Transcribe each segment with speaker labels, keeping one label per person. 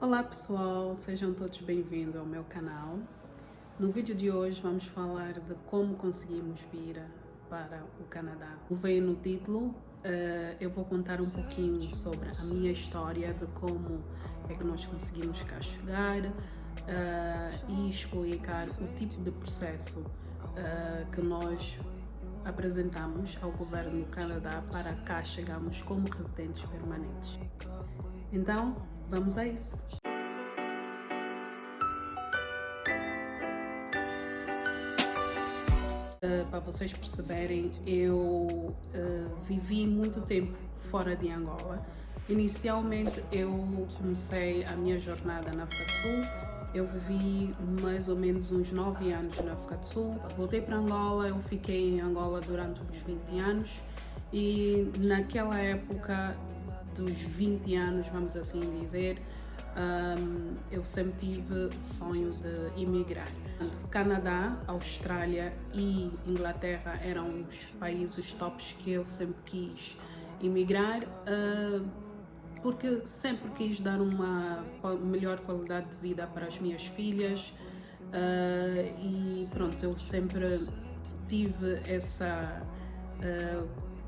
Speaker 1: Olá pessoal, sejam todos bem-vindos ao meu canal. No vídeo de hoje vamos falar de como conseguimos vir para o Canadá. Como veio no título, eu vou contar um pouquinho sobre a minha história, de como é que nós conseguimos cá chegar e explicar o tipo de processo que nós apresentamos ao governo do Canadá para cá chegarmos como residentes permanentes. Então, vamos a isso! Para vocês perceberem, eu vivi muito tempo fora de Angola. Inicialmente eu comecei a minha jornada na África do Sul. Eu vivi mais ou menos uns 9 anos na África do Sul. Voltei para Angola, eu fiquei em Angola durante uns 20 anos e naquela época dos 20 anos, vamos assim dizer, eu sempre tive o sonho de emigrar. Canadá, Austrália e Inglaterra eram os países tops que eu sempre quis emigrar, porque sempre quis dar uma melhor qualidade de vida para as minhas filhas e pronto, eu sempre tive essa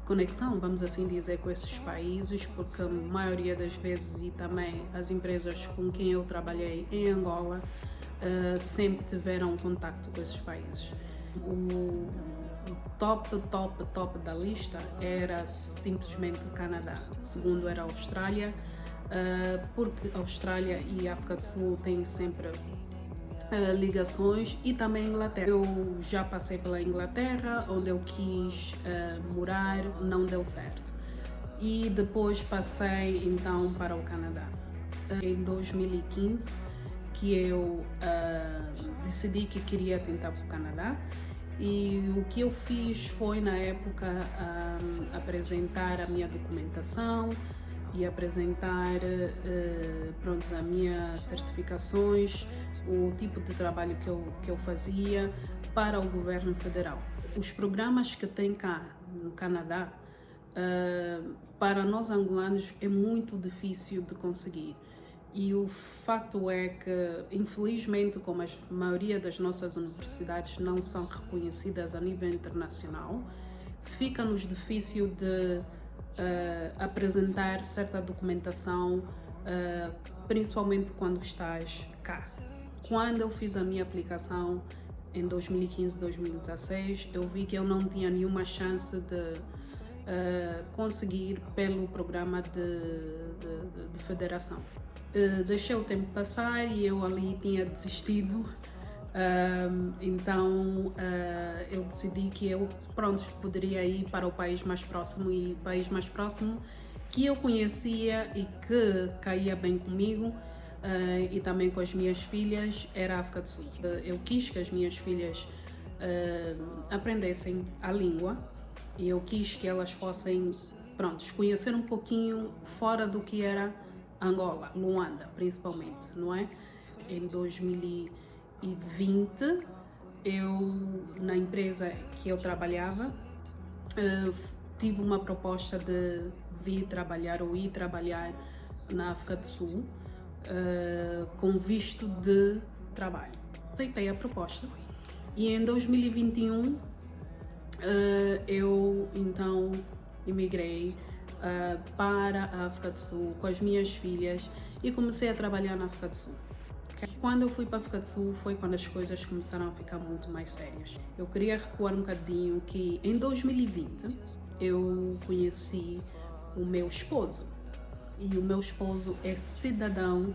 Speaker 1: conexão, vamos assim dizer, com esses países, porque a maioria das vezes e também as empresas com quem eu trabalhei em Angola sempre tiveram contacto com esses países. O top da lista era simplesmente o Canadá. O segundo era a Austrália, porque a Austrália e a África do Sul têm sempre ligações, e também a Inglaterra. Eu já passei pela Inglaterra, onde eu quis morar, não deu certo. E depois passei então para o Canadá. Em 2015 que eu decidi que queria tentar para o Canadá, e o que eu fiz foi na época apresentar a minha documentação e apresentar pronto, as minhas certificações, o tipo de trabalho que eu fazia para o governo federal. Os programas que tem cá no Canadá, para nós angolanos é muito difícil de conseguir. E o facto é que, infelizmente, como a maioria das nossas universidades não são reconhecidas a nível internacional, fica-nos difícil de apresentar certa documentação, principalmente quando estás cá. Quando eu fiz a minha aplicação em 2015, 2016, eu vi que eu não tinha nenhuma chance de conseguir pelo programa de federação. Deixei o tempo passar e eu ali tinha desistido, então eu decidi que eu poderia ir para o país mais próximo, e o país mais próximo que eu conhecia e que caía bem comigo e também com as minhas filhas era a África do Sul. Eu quis que as minhas filhas aprendessem a língua e eu quis que elas fossem, conhecer um pouquinho fora do que era Angola, Luanda principalmente, não é? Em 2020, na empresa que eu trabalhava, tive uma proposta de vir trabalhar ou ir trabalhar na África do Sul com visto de trabalho. Aceitei a proposta e em 2021 eu então emigrei para a África do Sul com as minhas filhas e comecei a trabalhar na África do Sul. Quando eu fui para a África do Sul foi quando as coisas começaram a ficar muito mais sérias. Eu queria recuar um bocadinho que em 2020 eu conheci o meu esposo, e o meu esposo é cidadão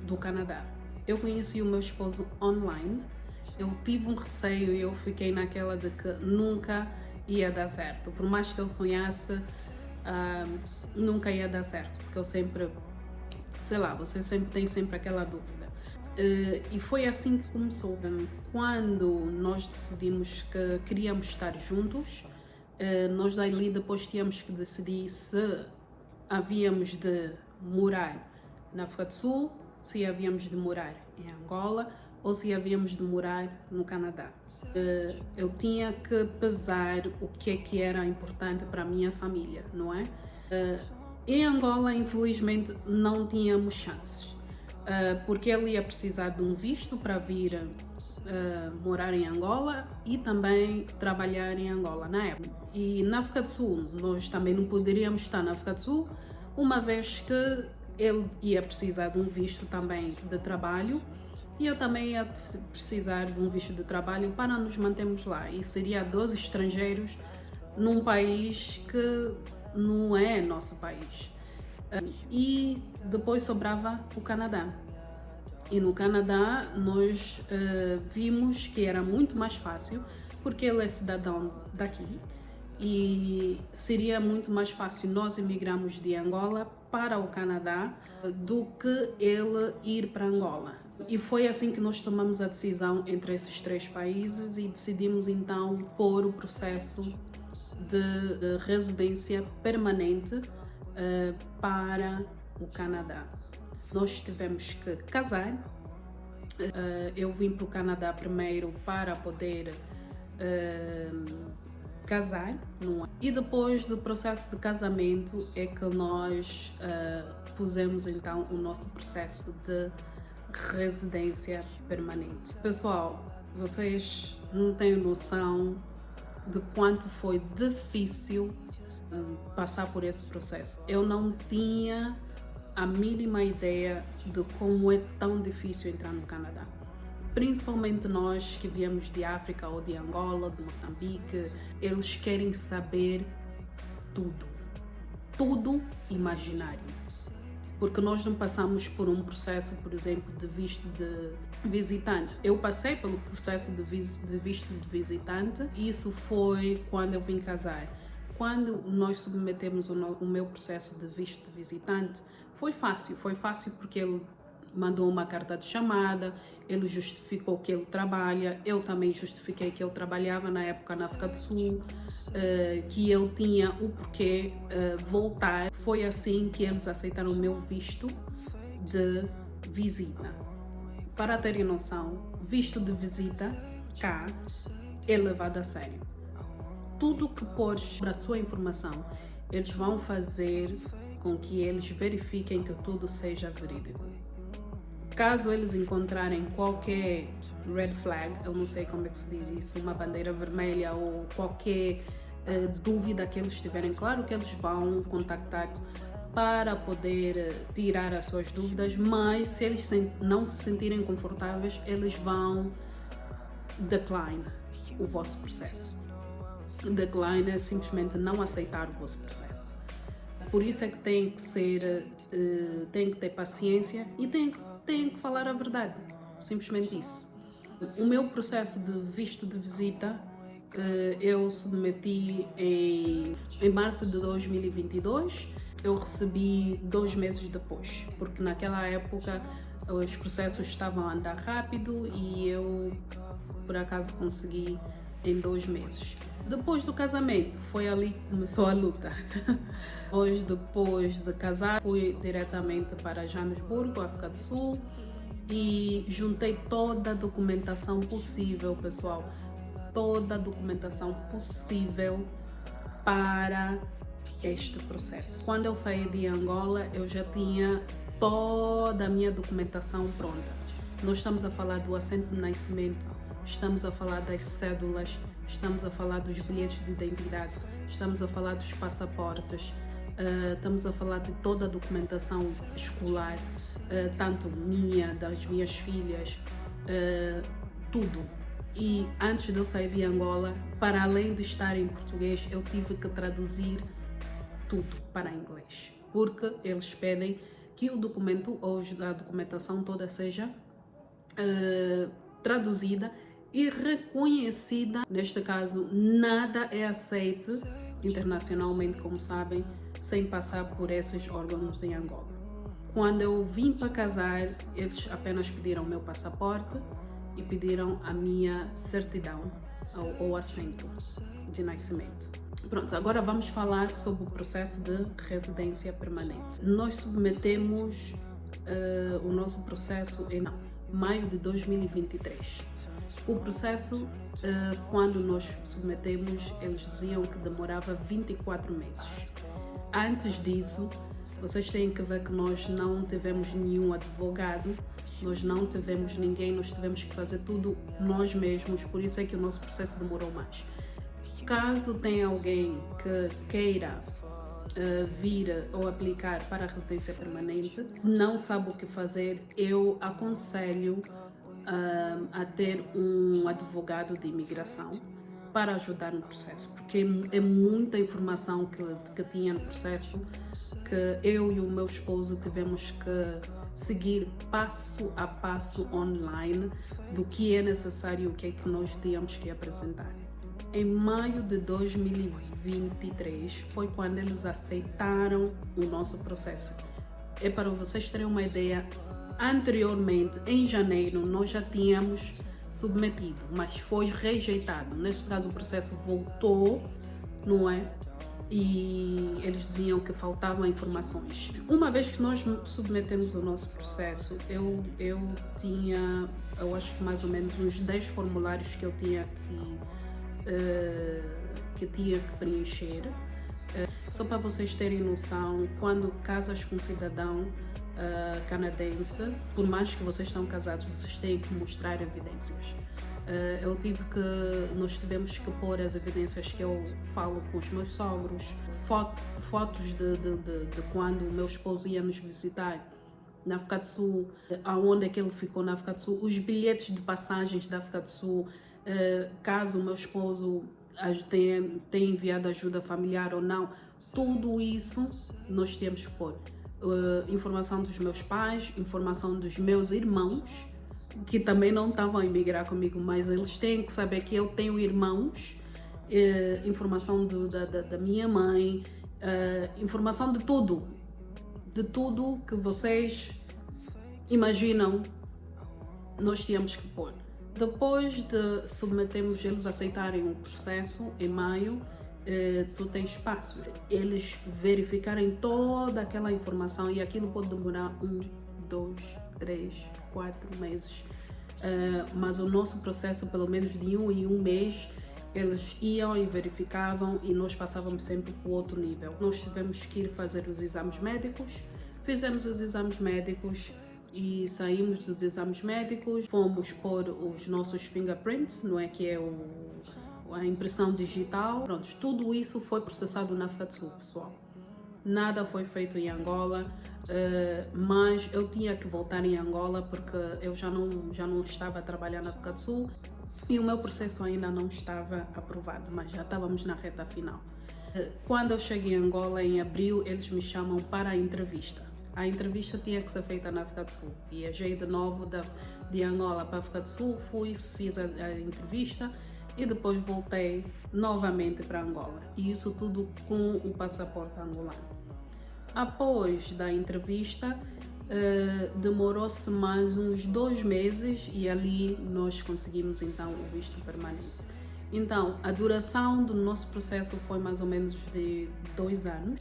Speaker 1: do Canadá. Eu conheci o meu esposo online. Eu tive um receio e eu fiquei naquela de que nunca ia dar certo. Por mais que eu sonhasse, nunca ia dar certo, porque eu sempre, sei lá, você sempre tem aquela dúvida. E foi assim que começou. Quando nós decidimos que queríamos estar juntos, nós daí depois tínhamos que decidir se havíamos de morar na África do Sul, se havíamos de morar em Angola ou se havíamos de morar no Canadá. Eu tinha que pesar o que era importante para a minha família, não é? Em Angola, infelizmente, não tínhamos chances, porque ele ia precisar de um visto para vir morar em Angola e também trabalhar em Angola na época. E na África do Sul, nós também não poderíamos estar na África do Sul, uma vez que ele ia precisar de um visto também de trabalho e eu também ia precisar de um visto de trabalho para nos mantermos lá. E seria 12 estrangeiros num país que não é nosso país. E depois sobrava o Canadá. E no Canadá nós vimos que era muito mais fácil, porque ele é cidadão daqui e seria muito mais fácil nós emigrarmos de Angola para o Canadá do que ele ir para Angola. E foi assim que nós tomamos a decisão entre esses três países e decidimos então pôr o processo de residência permanente para o Canadá. Nós tivemos que casar. Eu vim para o Canadá primeiro para poder casar, e depois do processo de casamento é que nós pusemos então o nosso processo de residência permanente. Pessoal, vocês não têm noção de quanto foi difícil passar por esse processo. Eu não tinha a mínima ideia de como é tão difícil entrar no Canadá. Principalmente nós que viemos de África ou de Angola, de Moçambique, eles querem saber tudo. Tudo imaginário. Porque nós não passamos por um processo, por exemplo, de visto de visitante. Eu passei pelo processo de visto de visitante e isso foi quando eu vim casar. Quando nós submetemos o meu processo de visto de visitante, foi fácil porque ele mandou uma carta de chamada, ele justificou que ele trabalha, eu também justifiquei que eu trabalhava na época na África do Sul, que ele tinha o porquê voltar. Foi assim que eles aceitaram o meu visto de visita. Para terem noção, visto de visita cá é levado a sério. Tudo que pôres para a sua informação, eles vão fazer com que eles verifiquem que tudo seja verídico. Caso eles encontrarem qualquer red flag, eu não sei como é que se diz isso, uma bandeira vermelha ou qualquer dúvida que eles tiverem, claro que eles vão contactar-te para poder tirar as suas dúvidas, mas se eles não se sentirem confortáveis, eles vão decline o vosso processo. Decline é simplesmente não aceitar o vosso processo. Por isso é que tem que ter paciência e tem que falar a verdade, simplesmente isso. O meu processo de visto de visita eu submeti em março de 2022, eu recebi 2 meses depois, porque naquela época os processos estavam a andar rápido e eu por acaso consegui em 2 meses. Depois do casamento, foi ali que começou a luta. Hoje, depois de casar, fui diretamente para Joanesburgo, África do Sul, e juntei toda a documentação possível, pessoal. Toda a documentação possível para este processo. Quando eu saí de Angola, eu já tinha toda a minha documentação pronta. Nós estamos a falar do assento de nascimento, estamos a falar das cédulas, estamos a falar dos bilhetes de identidade, estamos a falar dos passaportes, estamos a falar de toda a documentação escolar, tanto minha, das minhas filhas, tudo. E antes de eu sair de Angola, para além de estar em português, eu tive que traduzir tudo para inglês, porque eles pedem que o documento ou a documentação toda seja traduzida e reconhecida. Neste caso, nada é aceito internacionalmente, como sabem, sem passar por esses órgãos em Angola. Quando eu vim para casar, eles apenas pediram o meu passaporte e pediram a minha certidão ou assento de nascimento. Pronto, agora vamos falar sobre o processo de residência permanente. Nós submetemos o nosso processo em maio de 2023. O processo, quando nós submetemos, eles diziam que demorava 24 meses. Antes disso, Vocês têm que ver que nós não tivemos nenhum advogado, nós não tivemos ninguém, nós tivemos que fazer tudo nós mesmos, por isso é que o nosso processo demorou mais. Caso tenha alguém que queira vir ou aplicar para a residência permanente, não sabe o que fazer, eu aconselho a ter um advogado de imigração para ajudar no processo, porque é muita informação que tinha no processo que eu e o meu esposo tivemos que seguir passo a passo online do que é necessário e o que é que nós tínhamos que apresentar. Em maio de 2023 foi quando eles aceitaram o nosso processo. É para vocês terem uma ideia, anteriormente, em janeiro, nós já tínhamos submetido, mas foi rejeitado. Neste caso, o processo voltou, não é? E eles diziam que faltavam informações. Uma vez que nós submetemos o nosso processo, eu tinha, eu acho que mais ou menos uns 10 formulários que eu tinha que preencher. Só para vocês terem noção, quando casas com cidadão canadense, por mais que vocês estão casados, vocês têm que mostrar evidências. Nós tivemos que pôr as evidências que eu falo com os meus sogros, fotos de quando o meu esposo ia nos visitar na África do Sul, aonde é que ele ficou na África do Sul, os bilhetes de passagens da África do Sul, caso o meu esposo tenha enviado ajuda familiar ou não, tudo isso nós temos que pôr. Informação dos meus pais, informação dos meus irmãos, que também não estavam a emigrar comigo, mas eles têm que saber que eu tenho irmãos, informação da minha mãe, informação de tudo que vocês imaginam, nós tínhamos que pôr. Depois de submetermos, eles aceitarem o processo em maio, tu tens espaço. Eles verificarem toda aquela informação e aquilo pode demorar 1, 2, 3, 4 meses. Mas o nosso processo, pelo menos de 1 em 1 mês, eles iam e verificavam e nós passávamos sempre para o outro nível. Nós tivemos que ir fazer os exames médicos, fizemos os exames médicos e saímos dos exames médicos, fomos pôr os nossos fingerprints, não é, que é a impressão digital. Pronto, tudo isso foi processado na África do Sul, pessoal. Nada foi feito em Angola, mas eu tinha que voltar em Angola porque eu já não estava a trabalhar na África do Sul e o meu processo ainda não estava aprovado, mas já estávamos na reta final. Quando eu cheguei em Angola, em abril, eles me chamam para a entrevista. A entrevista tinha que ser feita na África do Sul. Viajei de novo de Angola para a África do Sul, fiz a entrevista e depois voltei novamente para Angola. E isso tudo com o passaporte angolano. Após da entrevista, demorou-se mais uns 2 meses e ali nós conseguimos então o visto permanente. Então, a duração do nosso processo foi mais ou menos de 2 anos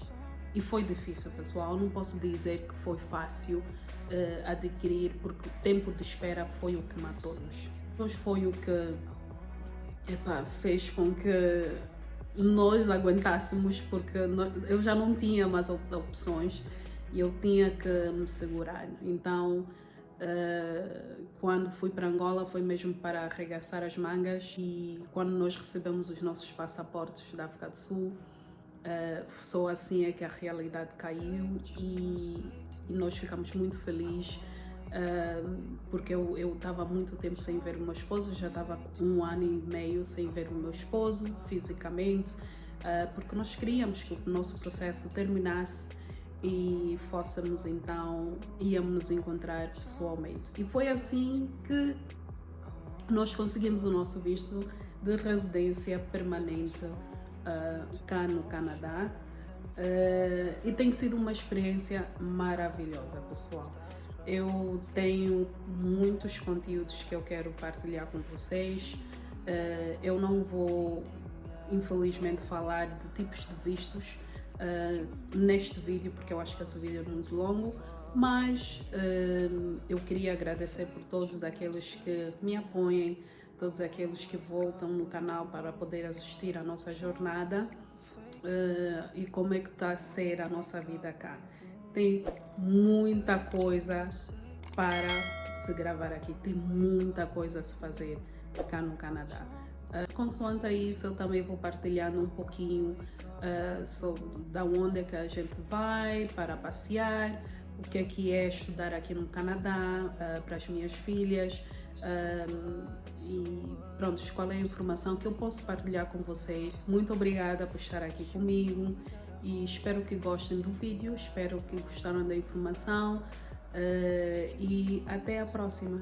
Speaker 1: e foi difícil, pessoal. Eu não posso dizer que foi fácil adquirir, porque o tempo de espera foi o que matou-nos. Pois foi o que fez com que nós aguentássemos, porque eu já não tinha mais opções e eu tinha que me segurar. Então, quando fui para Angola foi mesmo para arregaçar as mangas, e quando nós recebemos os nossos passaportes da África do Sul, só assim é que a realidade caiu e nós ficamos muito felizes. Porque eu estava há muito tempo sem ver o meu esposo, já estava 1 ano e meio sem ver o meu esposo fisicamente, porque nós queríamos que o nosso processo terminasse e fôssemos então, íamos nos encontrar pessoalmente. E foi assim que nós conseguimos o nosso visto de residência permanente cá no Canadá, e tem sido uma experiência maravilhosa, pessoal. Eu tenho muitos conteúdos que eu quero partilhar com vocês. Eu não vou, infelizmente, falar de tipos de vistos neste vídeo, porque eu acho que esse vídeo é muito longo, mas eu queria agradecer por todos aqueles que me apoiem, todos aqueles que voltam no canal para poder assistir à nossa jornada e como é que está a ser a nossa vida cá. tem muita coisa para se gravar aqui, tem muita coisa a se fazer cá no Canadá. Consoante isso, eu também vou partilhando um pouquinho sobre da onde é que a gente vai para passear, o que é estudar aqui no Canadá para as minhas filhas, e pronto, qual é a informação que eu posso partilhar com vocês. Muito obrigada por estar aqui comigo e espero que gostem do vídeo, espero que gostaram da informação, e até a próxima.